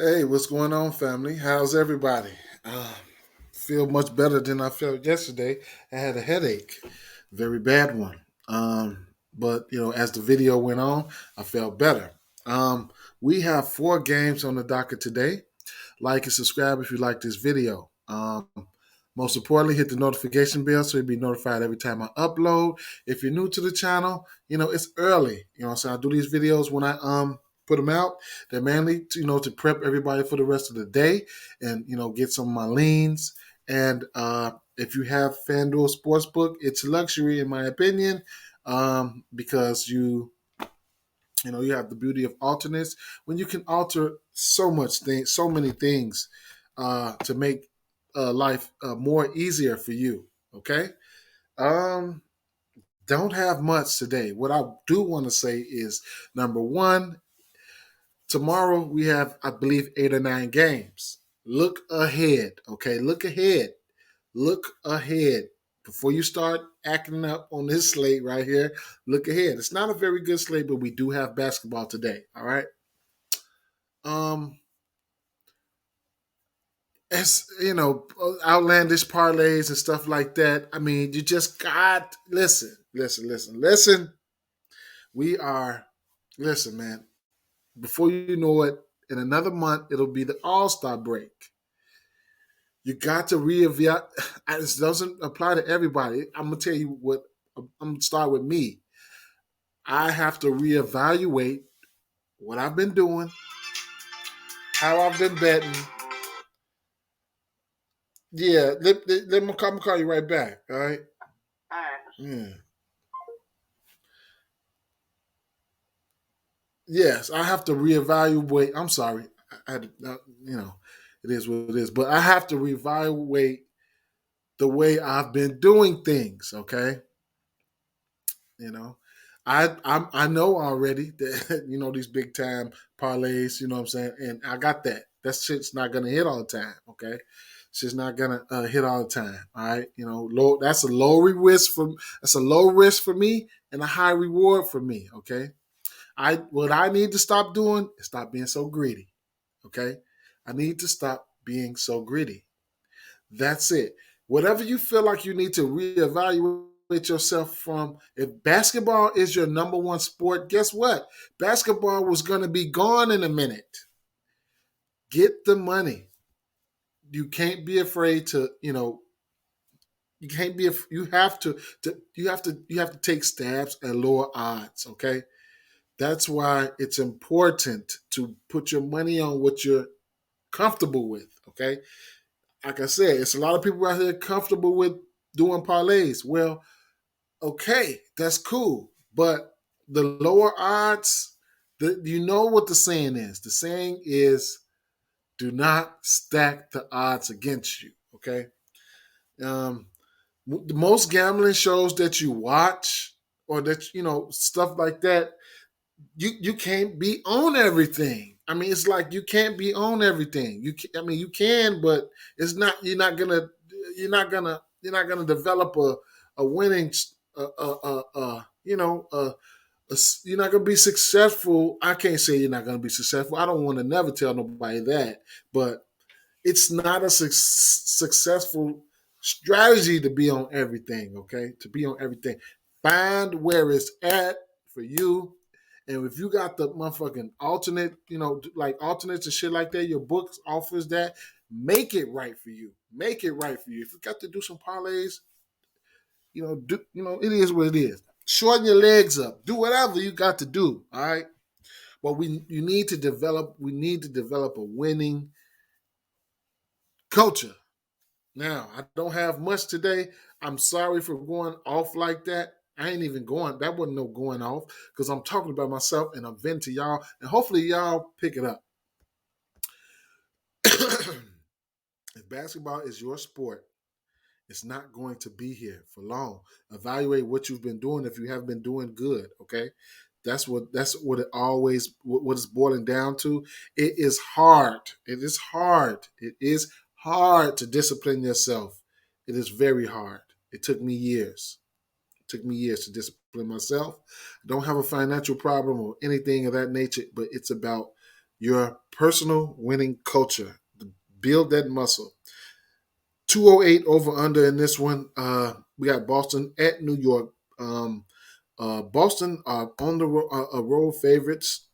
Hey, what's going on, family? How's everybody? Uh, feel much better than I felt yesterday. I had a headache, very bad one. But as the video went on, I felt better. We have 4 games on the docket today. Like and subscribe if you like this video. Most importantly, hit the notification bell so you'll be notified every time I upload. If you're new to the channel, it's early. So I do these videos when I put them out. They're mainly to prep everybody for the rest of the day and get some of my leans. And if you have Fanduel Sportsbook, it's a luxury in my opinion, because you have the beauty of alternates when you can alter so many things to make life more easier for you. Okay. Um, don't have much today. What I do want to say is number one, tomorrow we have, I believe, 8 or 9 games. Look ahead. Okay. Look ahead. Look ahead. Before you start acting up on this slate right here, look ahead. It's not a very good slate, but we do have basketball today. All right. Um, as outlandish parlays and stuff like that. I mean, you just got listen. We are listen, man. Before you know it, in another month, it'll be the All-Star break. You got to reevaluate. This doesn't apply to everybody. I'm gonna tell you what. I'm gonna start with me. I have to reevaluate what I've been doing, how I've been betting. Yeah, let me call you right back. All right. All right. Yeah. Yes, I have to reevaluate. I'm sorry. I had to, it is what it is. But I have to reevaluate the way I've been doing things. Okay, you know, I know already that these big time parlays. You know what I'm saying, and I got that. That shit's not gonna hit all the time. Okay, shit's not gonna hit all the time. All right, that's a that's a low risk for me and a high reward for me. Okay. What I need to stop doing is stop being so greedy. Okay? I need to stop being so greedy. That's it. Whatever you feel like you need to reevaluate yourself from, if basketball is your number one sport, guess what? Basketball was going to be gone in a minute. Get the money. You can't be afraid to, you can't be you have to take stabs at lower odds, okay? That's why it's important to put your money on what you're comfortable with. Okay. Like I said, it's a lot of people out here comfortable with doing parlays. Well, okay, that's cool. But the lower odds, you know what the saying is. The saying is do not stack the odds against you. Okay. Um, most gambling shows that you watch or that, stuff like that, you can't be on everything. I mean, it's like you can't be on everything. I mean, you can, but it's not. You're not gonna develop a winning. You're not gonna be successful. I can't say you're not gonna be successful. I don't want to never tell nobody that, but it's not a successful strategy to be on everything. Okay, to be on everything. Find where it's at for you, and if you got the motherfucking alternate, like alternates and shit like that, your book offers that. Make it right for you. Make it right for you. If you got to do some parlays, it is what it is. Shorten your legs up. Do whatever you got to do. All right. But you need to develop. We need to develop a winning culture. Now, I don't have much today. I'm sorry for going off like that. I ain't even going. That wasn't no going off because I'm talking about myself and I'm venting to y'all, and hopefully y'all pick it up. If basketball is your sport, it's not going to be here for long. Evaluate what you've been doing if you have been doing good. Okay, that's what it always what it's boiling down to. It is hard. It is hard. It is hard to discipline yourself. It is very hard. It took me years. It took me years to discipline myself. I don't have a financial problem or anything of that nature, but it's about your personal winning culture. Build that muscle. 208 over under in this one. We got Boston at New York. Boston are on the road favorites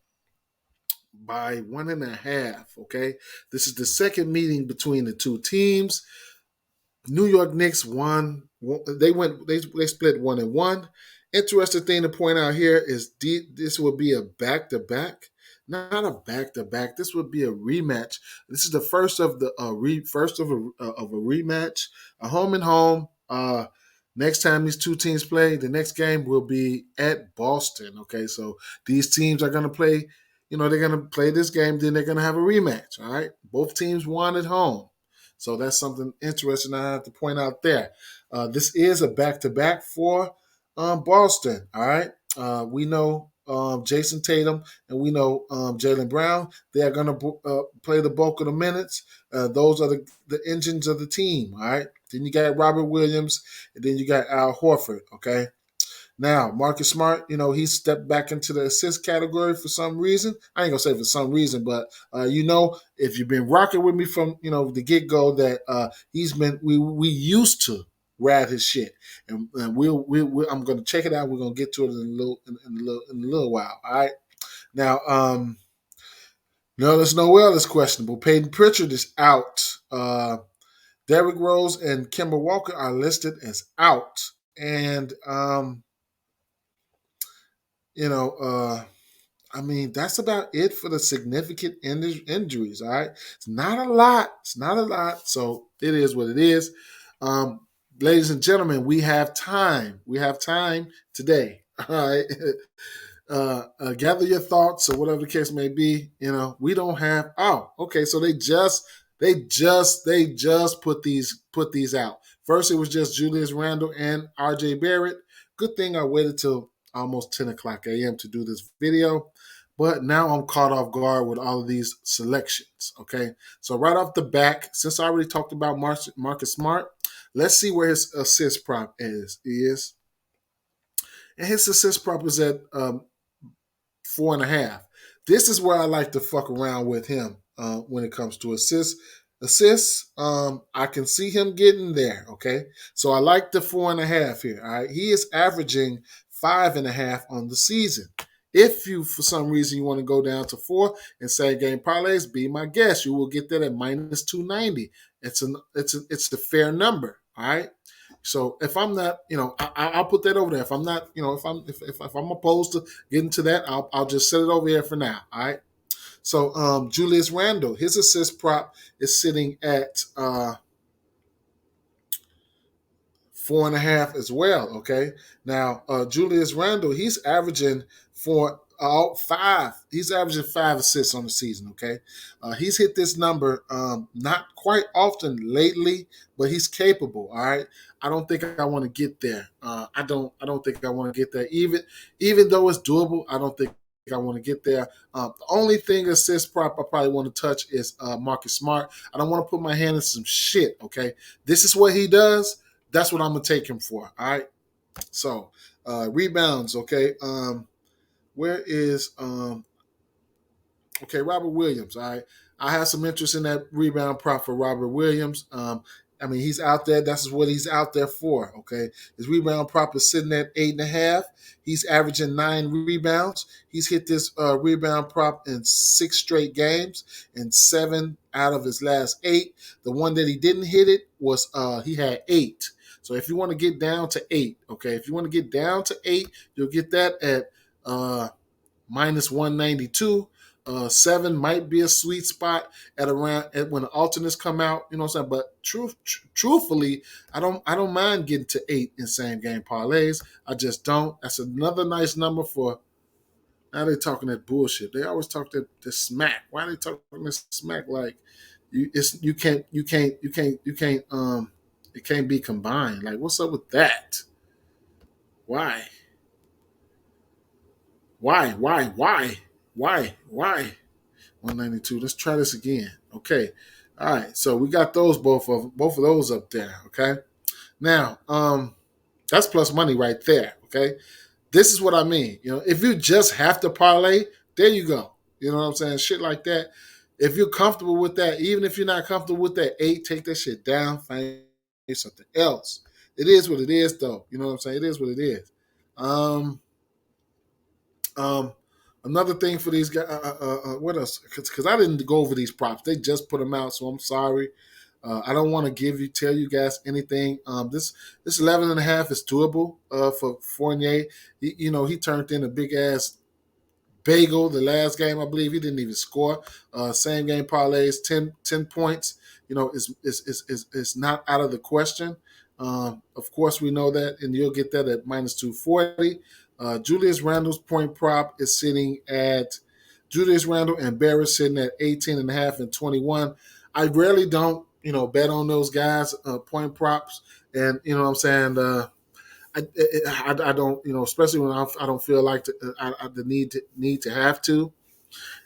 by 1.5. Okay, this is the second meeting between the two teams. New York Knicks won. They went. They split 1-1. Interesting thing to point out here is this would be a back-to-back, not a back-to-back. This would be a rematch. This is the first of the first of a rematch, a home and home. Next time these two teams play, the next game will be at Boston. Okay, so these teams are going to play. They're going to play this game, then they're going to have a rematch. All right, both teams won at home. So that's something interesting I have to point out there. This is a back-to-back for Boston. All right. We know Jason Tatum and we know Jaylen Brown. They are going to play the bulk of the minutes. Those are the engines of the team. All right. Then you got Robert Williams, and then you got Al Horford. Okay. Now, Marcus Smart, he stepped back into the assist category for some reason. I ain't gonna say for some reason, but if you've been rocking with me from the get go, that he's been we used to ride his shit, and I'm gonna check it out. We're gonna get to it in a little while. All right. Now, Nerlens Noel is questionable. Peyton Pritchard is out. Derrick Rose and Kemba Walker are listed as out, and that's about it for the significant injuries. All right. It's not a lot. So it is what it is. Ladies and gentlemen, we have time. We have time today. All right. Gather your thoughts or whatever the case may be. We don't have. Oh, okay. So they just put these out. First, it was just Julius Randle and R.J. Barrett. Good thing I waited till almost 10 o'clock a.m. to do this video. But now I'm caught off guard with all of these selections, okay? So right off the back, since I already talked about Marcus Smart, let's see where his assist prop is. And his assist prop is at 4.5. This is where I like to fuck around with him when it comes to assists. I can see him getting there, okay? So I like the 4.5 here, all right? He is averaging 5.5 on the season. If you, for some reason, you want to go down to 4 and say game parlays, be my guest. You will get that at minus 290. It's the fair number, all right? So if I'm not, I'll put that over there. If I'm not, if I'm opposed to getting to that, I'll just set it over here for now, all right? So Julius Randle, his assist prop is sitting at 4.5 as well. Okay. Now Julius Randle, he's averaging 5. He's averaging 5 assists on the season. Okay. He's hit this number not quite often lately, but he's capable. All right. I don't think I want to get there. I don't think I want to get there. Even though it's doable, I don't think I want to get there. The only thing assist prop I probably want to touch is Marcus Smart. I don't want to put my hand in some shit. Okay. This is what he does. That's what I'm going to take him for. All right. So rebounds. Okay. Where is Robert Williams. All right. I have some interest in that rebound prop for Robert Williams. He's out there. That's what he's out there for. Okay. His rebound prop is sitting at 8.5. He's averaging 9 rebounds. He's hit this rebound prop in 6 straight games, and 7 out of his last 8. The one that he didn't hit it was he had 8. So if you want to get down to 8, okay, if you want to get down to 8, you'll get that at minus 192. 7 might be a sweet spot at when the alternates come out. You know what I'm saying? But truthfully, I don't mind getting to 8 in same game parlays. I just don't. That's another nice number for. Now they're talking that bullshit. They always talk that smack. Why are they talking this smack? Like you can't it can't be combined. Like, what's up with that? Why? 192. Let's try this again. Okay. All right. So we got both of those up there. Okay. Now, that's plus money right there. Okay. This is what I mean. If you just have to parlay, there you go. You know what I'm saying? Shit like that. If you're comfortable with that, even if you're not comfortable with that 8, take that shit down, find something else. It is what it is, though. You know what I'm saying? It is what it is. Um, um, Another thing for these guys, what else? Because I didn't go over these props. They just put them out, so I'm sorry. I don't want to tell you guys anything. This 11.5 is doable for Fournier. He turned in a big ass bagel the last game. I believe he didn't even score. Same game parlays, 10 points. Is not out of the question. Of course, we know that, and you'll get that at minus 240. Julius Randle's point prop is sitting at Julius Randle and Barrett sitting at 18.5 and 21. I rarely don't, bet on those guys' point props, and you know what I'm saying. I don't, especially when I don't feel like the need to have to,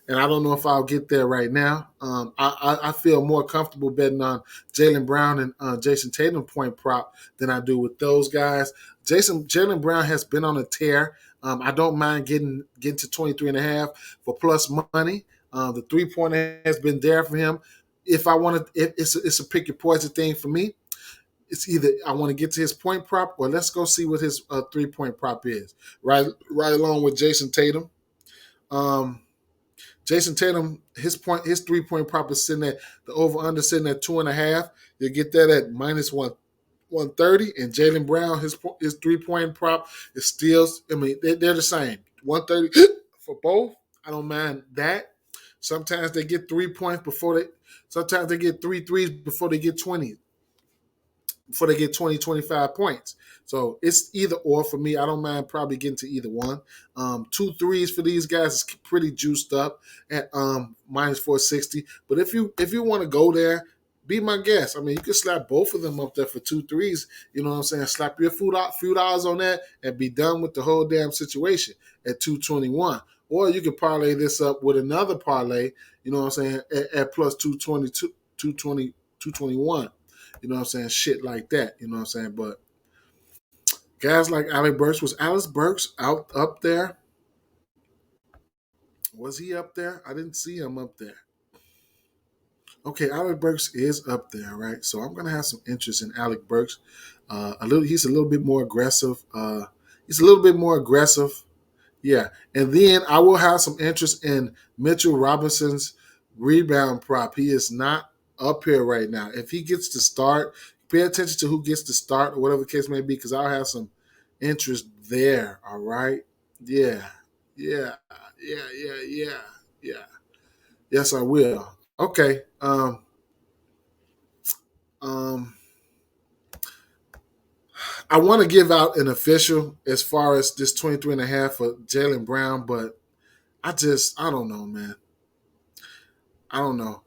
and I don't know if I'll get there right now. I feel more comfortable betting on Jaylen Brown and Jason Tatum point prop than I do with those guys. Jaylen Brown has been on a tear. I don't mind getting to 23.5 for plus money. The 3-pointer has been there for him. If I want to, it's a pick your poison thing for me. It's either I want to get to his point prop, or let's go see what his 3-point prop is. Right along with Jason Tatum. Jason Tatum, his 3-point prop is sitting at the over under sitting at 2.5. You get that at minus 130, and Jaylen Brown, his 3-point prop is still. I mean, they're the same. 130 for both. I don't mind that. Sometimes they get 3 points before they. Sometimes they get 3 threes before they get 20. Before they get 20, 25 points. So it's either or for me. I don't mind probably getting to either one. 2 threes for these guys is pretty juiced up at minus 460. But if you want to go there, be my guest. I mean, you can slap both of them up there for 2 threes. You know what I'm saying? Slap your few dollars on that and be done with the whole damn situation at 221. Or you can parlay this up with another parlay, you know what I'm saying, at plus 222, 221. You know what I'm saying? Shit like that. You know what I'm saying? But guys like Alec Burks, was Alex Burks up there? Was he up there? I didn't see him up there. Okay, Alec Burks is up there, right? So I'm gonna have some interest in Alec Burks. He's a little bit more aggressive. Yeah, and then I will have some interest in Mitchell Robinson's rebound prop. He is not up here right now. If he gets to start, pay attention to who gets to start or whatever the case may be, because I'll have some interest there. All right. Yeah. Yeah. Yeah. Yes, I will. Okay. Um, I want to give out an official as far as this 23.5 for Jaylen Brown, but I don't know, man. I don't know.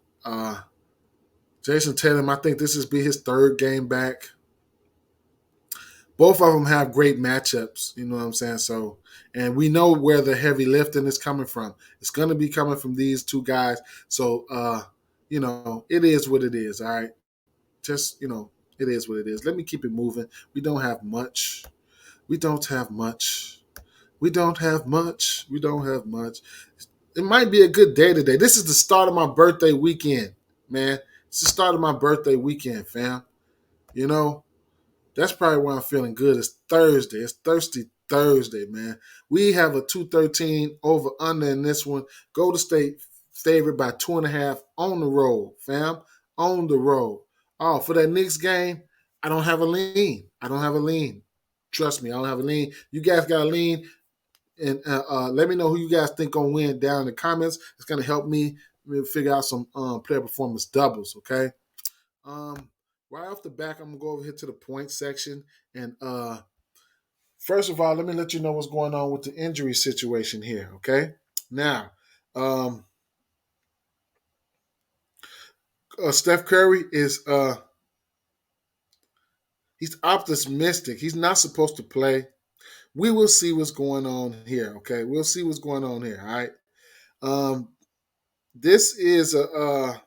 Jason Tatum, I think this is be his 3rd game back. Both of them have great matchups, you know what I'm saying? So, and we know where the heavy lifting is coming from. It's going to be coming from these 2 guys. So, it is what it is, all right? Just, it is what it is. Let me keep it moving. We don't have much. We don't have much. We don't have much. We don't have much. It might be a good day today. This is the start of my birthday weekend, man. It's the start of my birthday weekend, fam. You know, that's probably why I'm feeling good. It's Thursday. It's Thirsty Thursday, man. We have a 213 over under in this one. Golden State favored by 2.5 on the road, fam. On the road. Oh, for that Knicks game, I don't have a lean. I don't have a lean. Trust me, I don't have a lean. You guys got a lean, and let me know who you guys think gonna win down in the comments. It's gonna help me figure out some player performance doubles. Okay. Um, right off the back, I'm gonna go over here to the point section, and first of all, let me let you know what's going on with the injury situation here. Okay. Now, um, Steph Curry is he's optimistic. He's not supposed to play. We will see what's going on here. Okay, we'll see what's going on here. All right. Um, this is a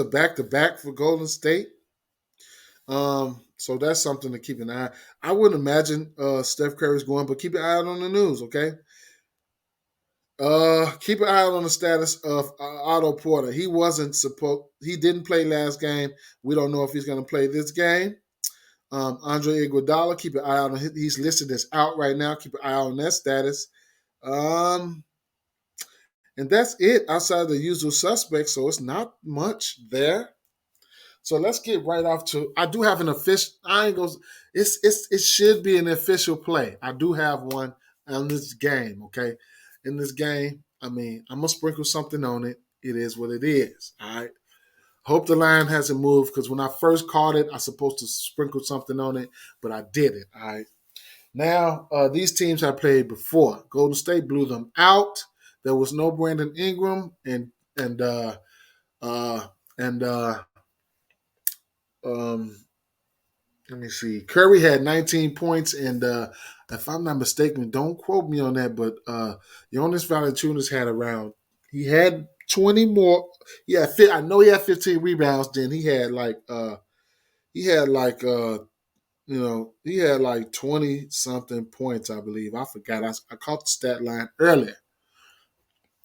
back to back for Golden State. So that's something to keep an eye. I wouldn't imagine Steph Curry's going, but keep an eye out on the news, okay? Keep an eye out on the status of Otto Porter. He didn't play last game. We don't know if he's going to play this game. Andre Iguodala, keep an eye out on him. He's listed as out right now. Keep an eye out on that status. And that's it outside of the usual suspects. So it's not much there. So let's get right off to. I do have an official. I ain't gonna. It should be an official play. I do have one on this game. Okay, in this game, I mean, I'm gonna sprinkle something on it. It is what it is. All right. Hope the line hasn't moved because when I first caught it, I was supposed to sprinkle something on it, but I didn't. All right. Now these teams have played before. Golden State blew them out. There was no Brandon Ingram and uh, and um, let me see. Curry had 19 points, and if I'm not mistaken, don't quote me on that, but Jonas Valanciunas had around. He had 20 more. Yeah, I know he had 15 rebounds. Then he had like he had like 20 something points, I believe. I forgot. I caught the stat line earlier.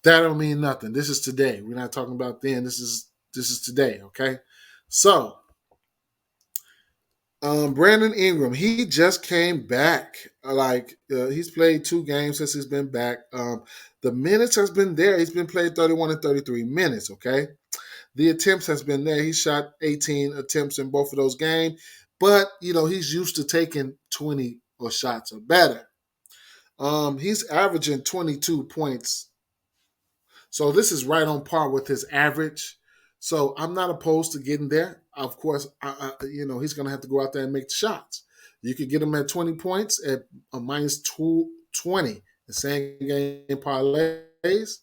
That don't mean nothing. This is today. We're not talking about then. This is today. Okay, so. Brandon Ingram, he just came back. He's played 2 games since he's been back. The minutes has been there. He's been played 31 and 33 minutes. Okay, the attempts has been there. He shot 18 attempts in both of those games, but he's used to taking 20 or shots or better. He's averaging 22 points, so this is right on par with his average. So I'm not opposed to getting there. Of course, he's going to have to go out there and make the shots. You could get him at 20 points at a minus 220, the same game parlays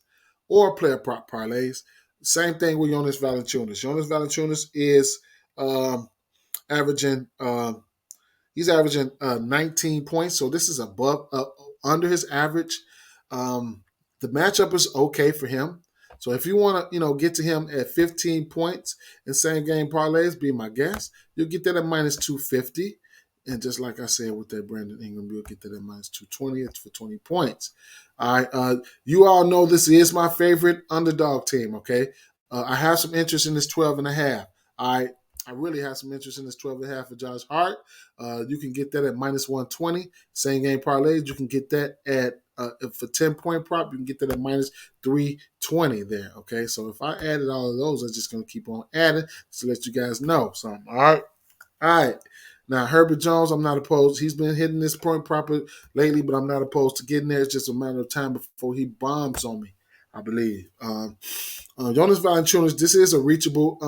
or player prop parlays. Same thing with Jonas Valanciunas. Jonas Valanciunas is averaging he's averaging 19 points, so this is under his average. The matchup is okay for him. So if you want to, get to him at 15 points in same game parlays, be my guest. You'll get that at minus 250. And just like I said with that Brandon Ingram, you'll get that at minus 220. It's for 20 points. All right. You all know this is my favorite underdog team, okay? I have some interest in this 12 and a half. I really have some interest in this 12 and a half for Josh Hart. You can get that at minus 120. Same game parlays, you can get that at for 10-point prop, you can get that at minus 320 there. Okay, so if I added all of those, I'm just going to keep on adding to let you guys know something. All right. Now Herbert Jones, I'm not opposed. He's been hitting this point proper lately, but I'm not opposed to getting there. It's just a matter of time before he bombs on me, I believe. Jonas Valanciunas, this is a reachable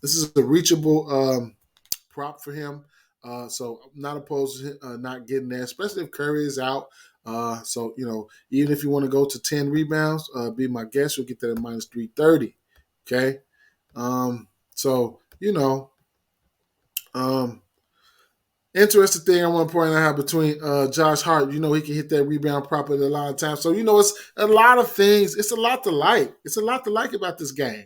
this is a reachable prop for him. So I'm not opposed to not getting there, especially if Curry is out. So even if you want to go to 10 rebounds, be my guest. You'll get that at minus 330. Okay. So interesting thing I want to point out between Josh Hart, he can hit that rebound properly a lot of times. So, it's a lot of things. It's a lot to like. It's a lot to like about this game.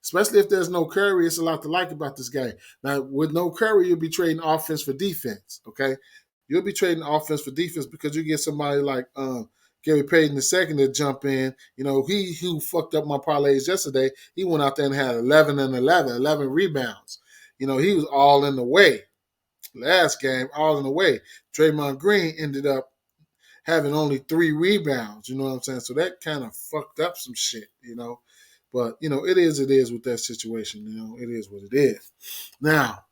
Especially if there's no Curry, it's a lot to like about this game. Now, with no Curry, you'll be trading offense for defense, okay? You'll be trading offense for defense because you get somebody like Gary Payton II to jump in. He who fucked up my parlays yesterday, he went out there and had 11 and 11 rebounds. He was all in the way. Last game, all in the way. Draymond Green ended up having only 3 rebounds. You know what I'm saying? So that kind of fucked up some shit, But, it is with that situation. It is what it is. Now,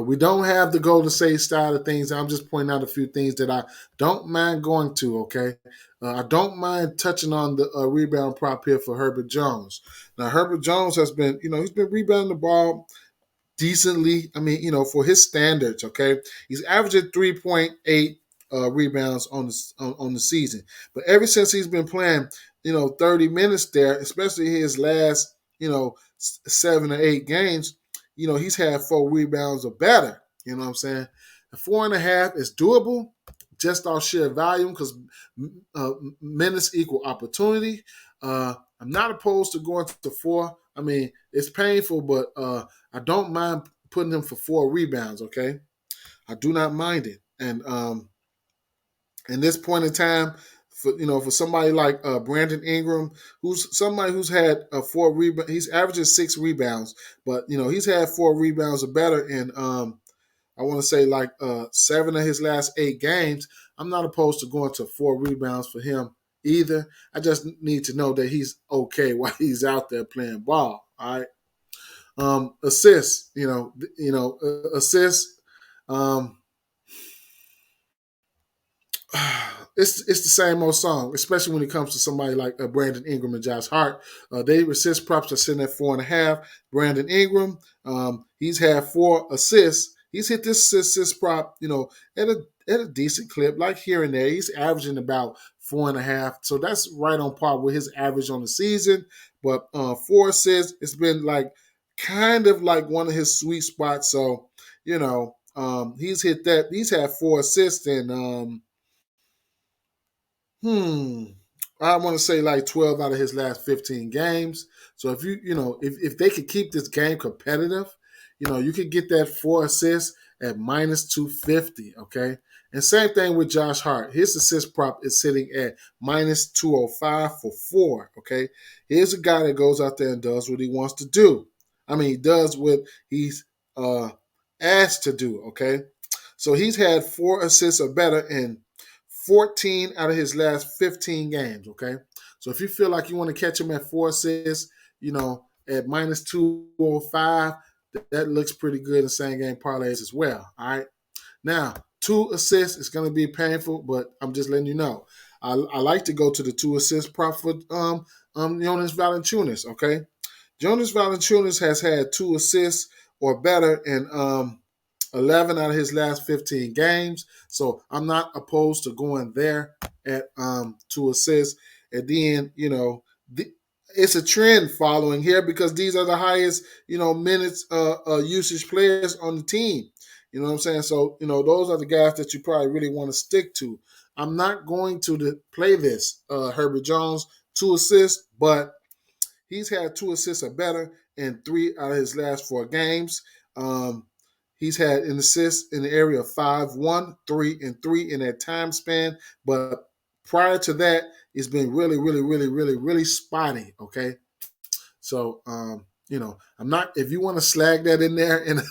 we don't have the Golden State style of things. I'm just pointing out a few things that I don't mind going to, okay? I don't mind touching on the rebound prop here for Herbert Jones. Now, Herbert Jones has been, he's been rebounding the ball decently. I mean, for his standards, okay, he's averaging 3.8 rebounds on the season. But ever since he's been playing, 30 minutes there, especially his last, 7 or 8 games, he's had 4 rebounds or better. You know what I'm saying? The 4.5 is doable just off sheer volume because minutes equal opportunity. I'm not opposed to going to 4. I mean, it's painful, but I don't mind putting him for 4 rebounds, okay? I do not mind it. And In this point in time, for somebody like Brandon Ingram, who's somebody who's had 4 rebounds, he's averaging 6 rebounds, but he's had 4 rebounds or better in I want to say like 7 of his last 8 games. I'm not opposed to going to 4 rebounds for him either. I just need to know that he's okay while he's out there playing ball. All right. Assists, assists. Um, it's the same old song, especially when it comes to somebody like Brandon Ingram and Josh Hart. They assist props are sitting at 4.5. Brandon Ingram, he's had 4 assists. He's hit this assist prop, at a decent clip, like here and there. He's averaging about 4.5, so that's right on par with his average on the season. But 4 assists, it's been like kind of like one of his sweet spots. So he's hit that. He's had 4 assists and Hmm. I want to say like 12 out of his last 15 games. So if they could keep this game competitive, you could get that 4 assists at minus 250. Okay. And same thing with Josh Hart. His assist prop is sitting at minus 205 for 4. Okay. Here's a guy that goes out there and does what he wants to do. I mean, he does what he's asked to do. Okay. So he's had 4 assists or better in 14 out of his last 15 games, okay? So if you feel like you want to catch him at 4 assists, at minus 205, that looks pretty good in same game parlays as well, all right? Now, 2 assists is going to be painful, but I'm just letting you know. I like to go to the 2 assist prop for Jonas Valanciunas, okay? Jonas Valanciunas has had 2 assists or better in 11 out of his last 15 games. So I'm not opposed to going there at 2 assists. And then, it's a trend following here because these are the highest, minutes usage players on the team. You know what I'm saying? So, those are the guys that you probably really want to stick to. I'm not going to play this, Herbert Jones, 2 assists, but he's had 2 assists or better in 3 out of his last 4 games. He's had an assist in the area of 5, 1, 3, and 3 in that time span. But prior to that, it's been really, really, really, really, really spotty. Okay. So, I'm not, if you want to slag that in there in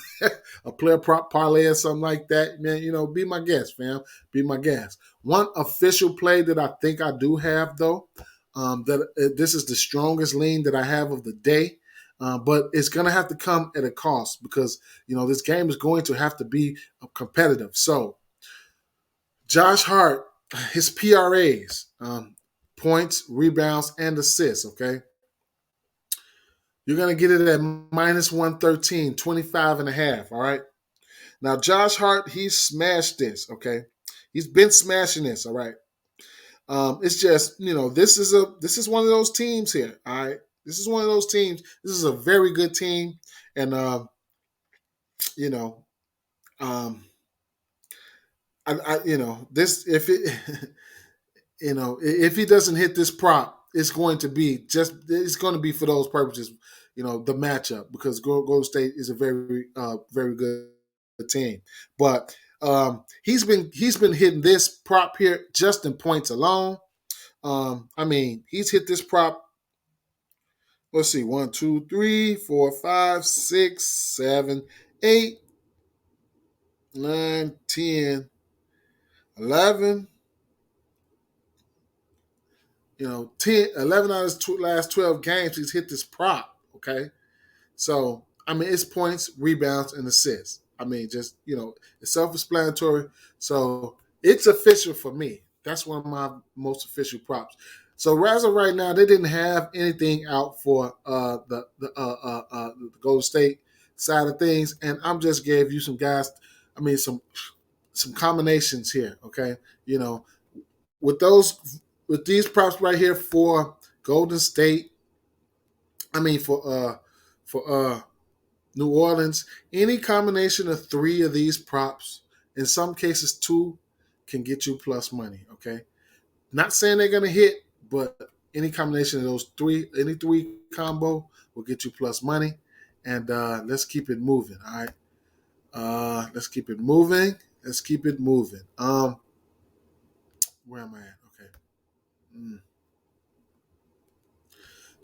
a player prop parlay or something like that, man, be my guest, fam. Be my guest. One official play that I think I do have, though, that this is the strongest lean that I have of the day. But it's going to have to come at a cost because, this game is going to have to be competitive. So, Josh Hart, his PRAs, points, rebounds, and assists, okay? You're going to get it at minus 113, 25.5, all right? Now, Josh Hart, he smashed this, okay? He's been smashing this, all right? It's just, this is one of those teams here, all right? This is one of those teams. This is a very good team. And, you know, um, this, if it, if he doesn't hit this prop, it's going to be for those purposes, the matchup because Golden State is a very, very good team. But he's been hitting this prop here just in points alone. He's hit this prop. Let's see, 1, 2, 3, 4, 5, 6, 7, 8, 9, 10, 11. 10, 11 out of his last 12 games, he's hit this prop. Okay. So, it's points, rebounds, and assists. It's self explanatory. So, it's official for me. That's one of my most official props. So, as of right now, they didn't have anything out for the Golden State side of things. And I'm just gave you some guys, some combinations here. Okay. With these props right here for Golden State, for New Orleans, any combination of 3 of these props, in some cases 2, can get you plus money. Okay, not saying they're gonna hit, but any combination of those 3, any 3 combo will get you plus money. And let's keep it moving. All right, let's keep it moving. Let's keep it moving. Where am I at? Okay. Mm.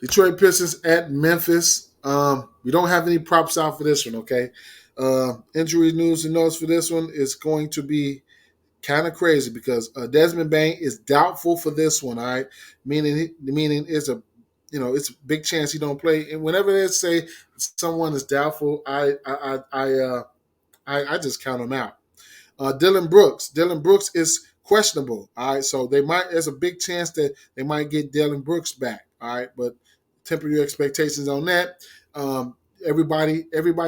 Detroit Pistons at Memphis. We don't have any props out for this one, okay? Injury news and notes for this one is going to be kind of crazy because Desmond Bain is doubtful for this one, all right? Meaning it's a it's a big chance he don't play. And whenever they say someone is doubtful, I just count them out. Dylan Brooks. Dylan Brooks is questionable. All right, so there's a big chance that they might get Dylan Brooks back. All right, but temper your expectations on that. Everybody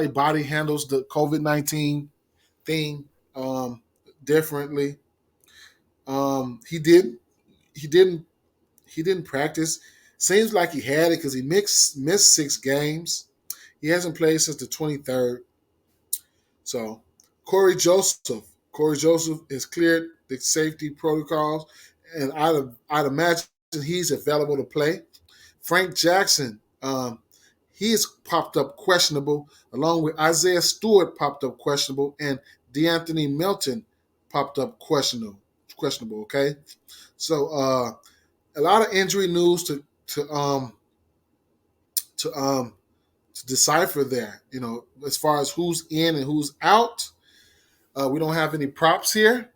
body handles the COVID-19 thing differently. He didn't he didn't practice. Seems like he had it because he missed 6 games. He hasn't played since the 23rd. So Corey Joseph. Corey Joseph has cleared the safety protocols, and I'd imagine he's available to play. Frank Jackson, he's popped up questionable, along with Isaiah Stewart popped up questionable, and DeAnthony Melton popped up questionable. Questionable, okay. So a lot of injury news to to decipher there. As far as who's in and who's out, we don't have any props here.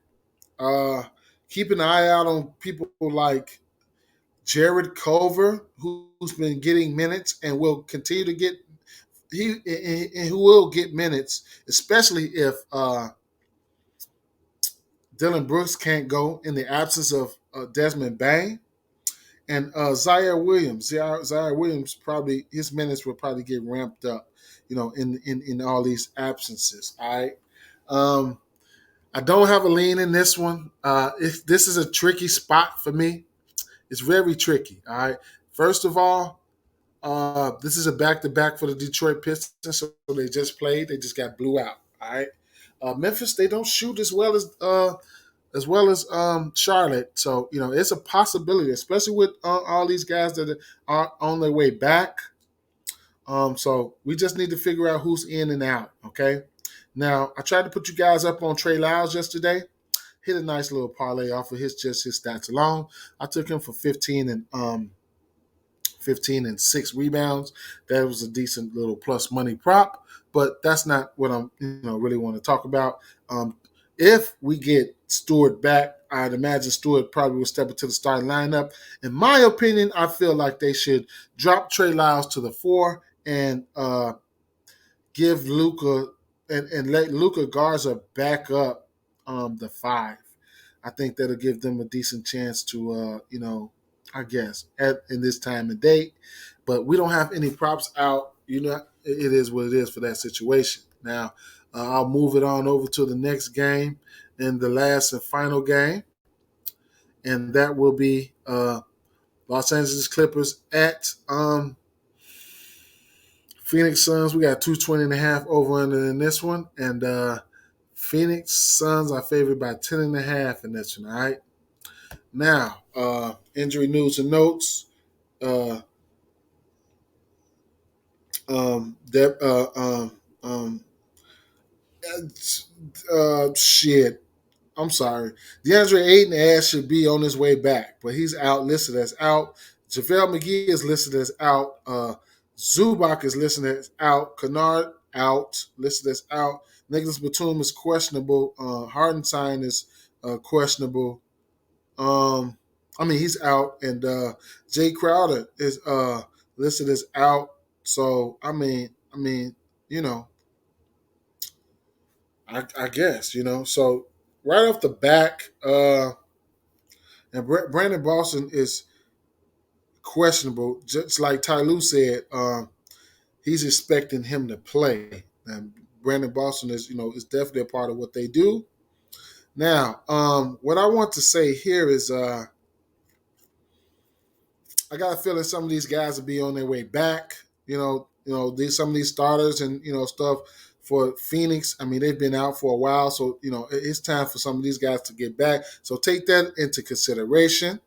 Uh, Keep an eye out on people like Jared Culver, who's been getting minutes and will continue to get and who will get minutes, especially if Dylan Brooks can't go in the absence of Desmond Bain. And Zaire Williams. Zaire Williams, probably his minutes will probably get ramped up, in all these absences. All right. I don't have a lean in this one. This is a tricky spot for me. It's very tricky. All right. First of all, this is a back-to-back for the Detroit Pistons, so they just played. They just got blew out. All right. Memphis, they don't shoot as well as Charlotte. So it's a possibility, especially with all these guys that are on their way back. So we just need to figure out who's in and out. Okay. Now I tried to put you guys up on Trey Lyles yesterday. Hit a nice little parlay off of his stats alone. I took him for 15 and 6 rebounds. That was a decent little plus money prop, but that's not what I'm really want to talk about. If we get Stewart back, I'd imagine Stewart probably will step into the starting lineup. In my opinion, I feel like they should drop Trey Lyles to the 4 and give Luka and let Luka Garza back up the 5. I think that'll give them a decent chance to, I guess, in this time and date. But we don't have any props out. It is what it is for that situation. Now, I'll move it on over to the next game and the last and final game. And that will be Los Angeles Clippers at Phoenix Suns. We got 220.5 over under in this one. And Phoenix Suns are favored by 10.5 in this one, all right? Now, injury news and notes. That shit. I'm sorry. DeAndre Ayton should be on his way back, but he's out, listed as out. JaVale McGee is listed as out. Zubac is listed as out. Kennard out, listed as out. Nicholas Batum is questionable. Hardenstein is questionable. He's out, and Jay Crowder is listed as out. So you know, I guess So right off the back, and Brandon Boston is questionable. Just like Ty Lue said, he's expecting him to play, and Brandon Boston is definitely a part of what they do. Now, what I want to say here is I got a feeling some of these guys will be on their way back. Some of these starters and stuff for Phoenix. They've been out for a while, so it's time for some of these guys to get back. So take that into consideration.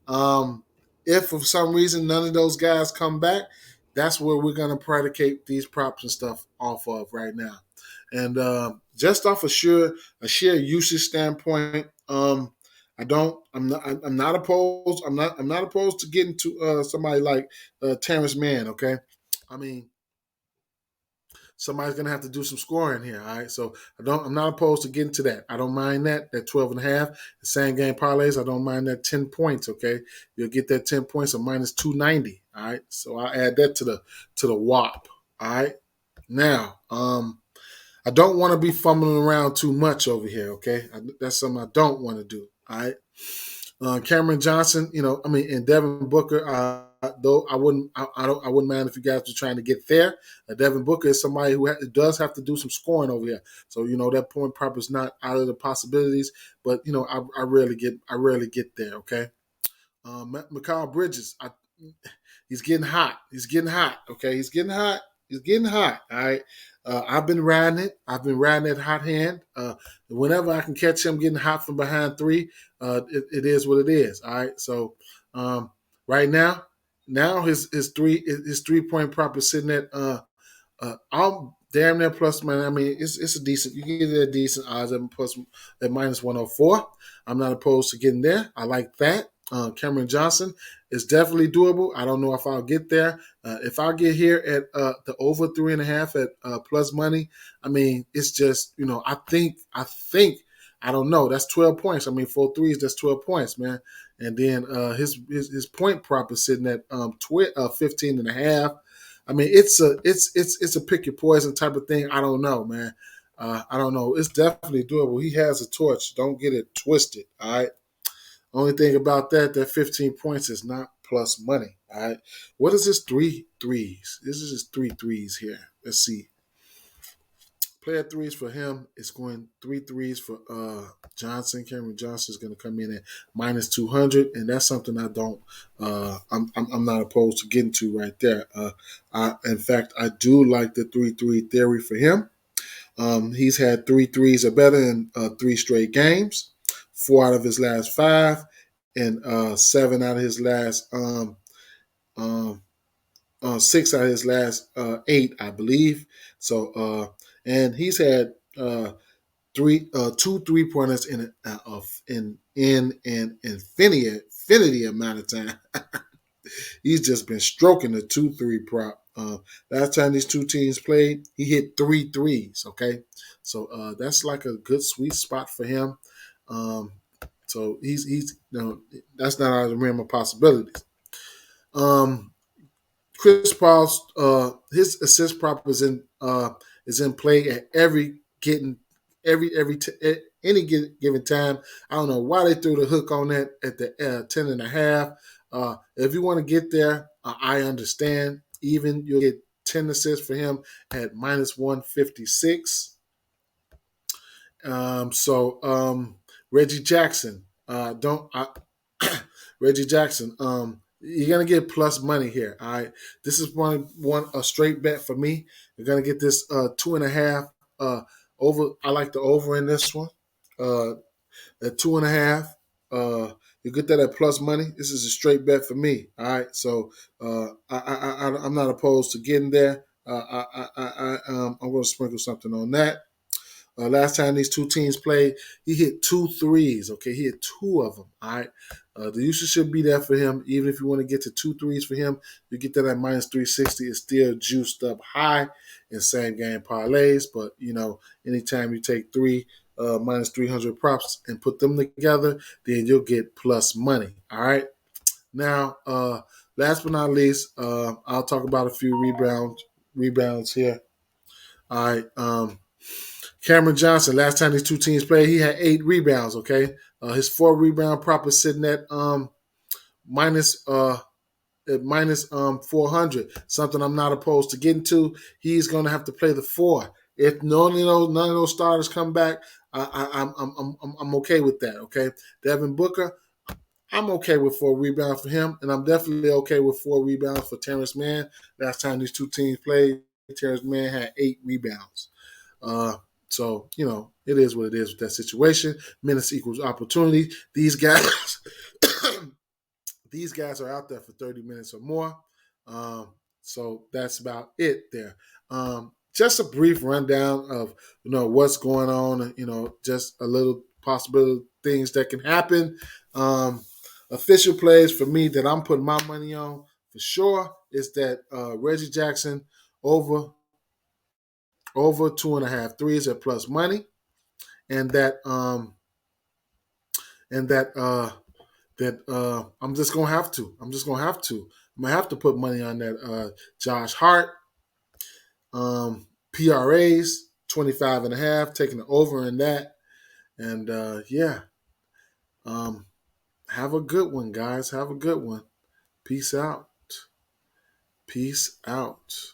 If for some reason none of those guys come back, that's where we're going to predicate these props and stuff off of right now. And just off a sheer usage standpoint, I'm not opposed. I'm not opposed to getting to somebody like Terrence Mann. Okay, I mean somebody's gonna have to do some scoring here. All right, so I'm not opposed to getting to that. I don't mind that 12 and a half. The same game parlays. I don't mind that 10 points. Okay, you'll get that 10 points of minus 290. All right, so I'll add that to the WAP. All right, now I don't want to be fumbling around too much over here. Okay, that's something I don't want to do. All right. Cameron Johnson, and Devin Booker. Though I wouldn't mind if you guys were trying to get there. Devin Booker is somebody who does have to do some scoring over here, so that point prop is not out of the possibilities. But I rarely get there. Okay, Mikhail Bridges, he's getting hot. He's getting hot. Okay, he's getting hot. He's getting hot. All right. I've been riding it. I've been riding that hot hand. Whenever I can catch him getting hot from behind three, it is what it is. All right. So right now his 3 point prop is sitting at I'm damn near plus money. I mean, it's a decent. You can get it at decent odds at minus 104. I'm not opposed to getting there. I like that. Cameron Johnson is definitely doable. I don't know if I'll get there. If I get here at the over 3.5 at plus money, I mean, it's just I think I don't know. That's 12 points. I mean, 4 threes. That's 12 points, man. And then his point prop is sitting at 15 and a half. I mean, it's a pick your poison type of thing. I don't know, man. I don't know. It's definitely doable. He has a torch. Don't get it twisted. All right. Only thing about that 15 points is not plus money. All right. What is this 3 threes? This is just 3 threes here. Let's see. Player threes for him is going 3 threes for Johnson. Cameron Johnson is going to come in at minus 200, and that's something I don't. I'm not opposed to getting to right there. In fact, I do like the 3-3 theory for him. He's had 3 threes or better in 3 straight games, 4 out of his last 5, and 7 out of his last 6 out of his last 8, I believe. So, and he's had 2 3-pointers in an infinity amount of time. He's just been stroking the 2-3 prop. Last time these two teams played, he hit 3 threes. Okay, so that's like a good sweet spot for him. So he's that's not out of the realm of possibilities. Chris Paul's his assist prop is in play at any given time. I don't know why they threw the hook on that at the 10 and a half. If you want to get there, I understand. Even you'll get 10 assists for him at minus 156. Reggie Jackson, Reggie Jackson, you're gonna get plus money here. All right, this is one a straight bet for me. You're gonna get this 2.5 over. I like the over in this one. At 2.5, you get that at plus money. This is a straight bet for me. All right, so I'm not opposed to getting there. I'm going to sprinkle something on that. Last time these two teams played, he hit 2 threes. Okay, he hit 2 of them. All right, the usage should be there for him. Even if you want to get to 2 threes for him, you get that at minus 360. It's still juiced up high in same game parlays. But anytime you take 3 minus 300 props and put them together, then you'll get plus money. All right. Now, last but not least, I'll talk about a few rebounds here. All right. Cameron Johnson, last time these two teams played, he had 8 rebounds, okay? His 4 rebound prop is sitting at minus 400, something I'm not opposed to getting to. He's going to have to play the 4. If none of those starters come back, I'm okay with that, okay? Devin Booker, I'm okay with 4 rebounds for him, and I'm definitely okay with 4 rebounds for Terrence Mann. Last time these two teams played, Terrence Mann had 8 rebounds. So, it is what it is with that situation. Minutes equals opportunity. These guys are out there for 30 minutes or more. So that's about it there. Just a brief rundown of, what's going on, just a little possible things that can happen. Official plays for me that I'm putting my money on for sure is that Reggie Jackson over 2.5 threes at plus money, and that I'm just gonna have to. I'm gonna have to put money on that Josh Hart. PRAs 25.5, taking the over in that. And yeah, have a good one, guys. Have a good one. Peace out. Peace out.